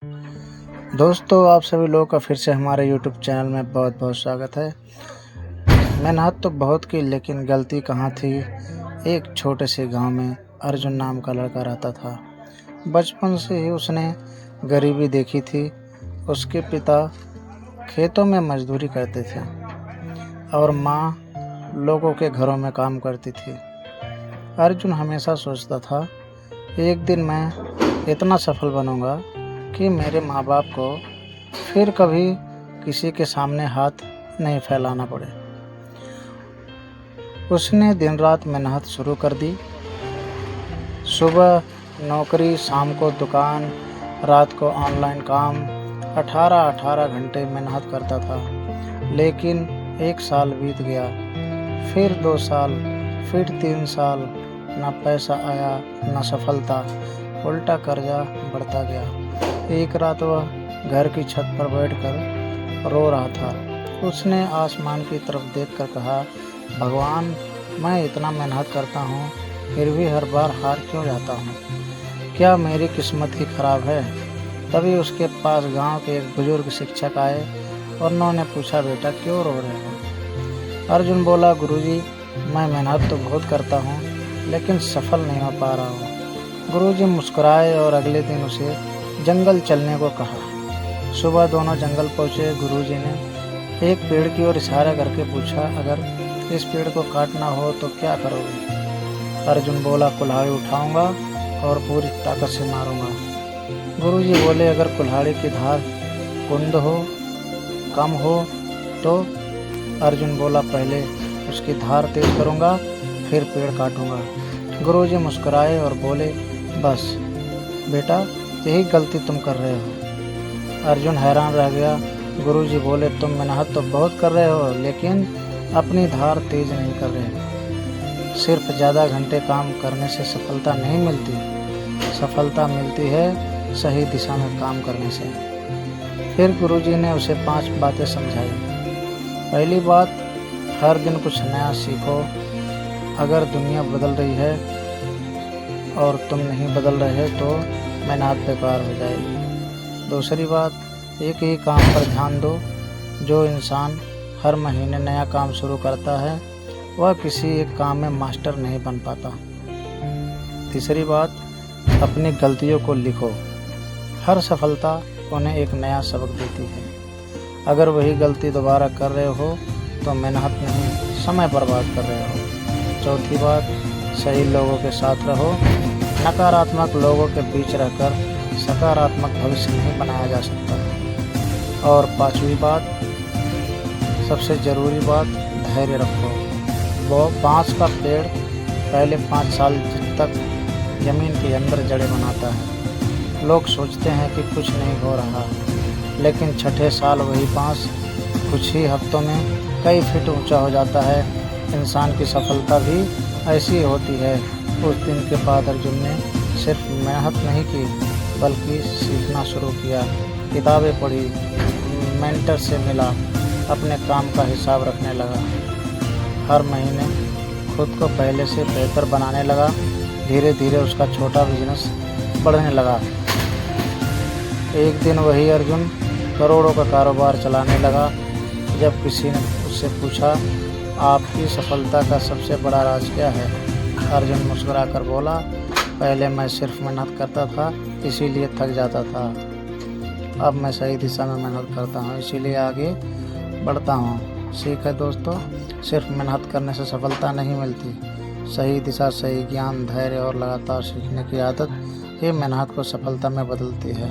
दोस्तों, आप सभी लोगों का फिर से हमारे यूट्यूब चैनल में बहुत बहुत स्वागत है। मेहनत तो बहुत की, लेकिन गलती कहाँ थी। एक छोटे से गांव में अर्जुन नाम का लड़का रहता था। बचपन से ही उसने गरीबी देखी थी। उसके पिता खेतों में मजदूरी करते थे और माँ लोगों के घरों में काम करती थी। अर्जुन हमेशा सोचता था, एक दिन मैं इतना सफल बनूंगा कि मेरे माँ बाप को फिर कभी किसी के सामने हाथ नहीं फैलाना पड़े। उसने दिन रात मेहनत शुरू कर दी। सुबह नौकरी, शाम को दुकान, रात को ऑनलाइन काम। 18 घंटे मेहनत करता था। लेकिन 1 साल बीत गया, फिर 2 साल, फिर 3 साल। न पैसा आया, न सफलता, उल्टा कर्जा बढ़ता गया। एक रात वह घर की छत पर बैठकर रो रहा था। उसने आसमान की तरफ देखकर कहा, भगवान, मैं इतना मेहनत करता हूँ, फिर भी हर बार हार क्यों जाता हूँ? क्या मेरी किस्मत ही खराब है? तभी उसके पास गांव के एक बुजुर्ग शिक्षक आए और उन्होंने पूछा, बेटा क्यों रो रहे हो? अर्जुन बोला, गुरुजी, मैं मेहनत तो बहुत करता हूँ, लेकिन सफल नहीं हो पा रहा हूँ। गुरुजी मुस्कुराए और अगले दिन उसे जंगल चलने को कहा। सुबह दोनों जंगल पहुँचे। गुरुजी ने एक पेड़ की ओर इशारा करके पूछा, अगर इस पेड़ को काटना हो तो क्या करोगे? अर्जुन बोला, कुल्हाड़ी उठाऊंगा और पूरी ताकत से मारूंगा। गुरुजी बोले, अगर कुल्हाड़ी की धार कुंद हो, कम हो तो? अर्जुन बोला, पहले उसकी धार तेज करूंगा, फिर पेड़ काटूंगा। गुरुजी मुस्कुराए और बोले, बस बेटा, यही गलती तुम कर रहे हो। अर्जुन हैरान रह गया। गुरुजी बोले, तुम मेहनत तो बहुत कर रहे हो, लेकिन अपनी धार तेज नहीं कर रहे। सिर्फ ज़्यादा घंटे काम करने से सफलता नहीं मिलती। सफलता मिलती है सही दिशा में काम करने से। फिर गुरुजी ने उसे 5 बातें समझाई। पहली बात, हर दिन कुछ नया सीखो। अगर दुनिया बदल रही है और तुम नहीं बदल रहे तो मेहनत बेकार हो जाएगी। दूसरी बात, एक ही काम पर ध्यान दो। जो इंसान हर महीने नया काम शुरू करता है, वह किसी एक काम में मास्टर नहीं बन पाता। तीसरी बात, अपनी गलतियों को लिखो। हर सफलता उन्हें एक नया सबक देती है। अगर वही गलती दोबारा कर रहे हो तो मेहनत नहीं, समय बर्बाद कर रहे हो। चौथी बात, सही लोगों के साथ रहो। नकारात्मक लोगों के बीच रहकर सकारात्मक भविष्य नहीं बनाया जा सकता। और 5वीं बात, सबसे ज़रूरी बात, धैर्य रखो। वो बांस का पेड़ पहले 5 साल तक ज़मीन के अंदर जड़ें बनाता है। लोग सोचते हैं कि कुछ नहीं हो रहा, लेकिन 6ठे साल वही बांस कुछ ही हफ्तों में कई फीट ऊंचा हो जाता है। इंसान की सफलता भी ऐसी होती है। उस दिन के बाद अर्जुन ने सिर्फ मेहनत नहीं की, बल्कि सीखना शुरू किया। किताबें पढ़ी, मेंटर से मिला, अपने काम का हिसाब रखने लगा। हर महीने खुद को पहले से बेहतर बनाने लगा। धीरे धीरे उसका छोटा बिजनेस बढ़ने लगा। एक दिन वही अर्जुन करोड़ों का कारोबार चलाने लगा। जब किसी ने उससे पूछा, आपकी सफलता का सबसे बड़ा राज क्या है? अर्जुन मुस्कुराकर बोला, पहले मैं सिर्फ मेहनत करता था, इसीलिए थक जाता था। अब मैं सही दिशा में मेहनत करता हूँ, इसीलिए आगे बढ़ता हूँ। सीख है दोस्तों, सिर्फ मेहनत करने से सफलता नहीं मिलती। सही दिशा, सही ज्ञान, धैर्य और लगातार सीखने की आदत, ये मेहनत को सफलता में बदलती है।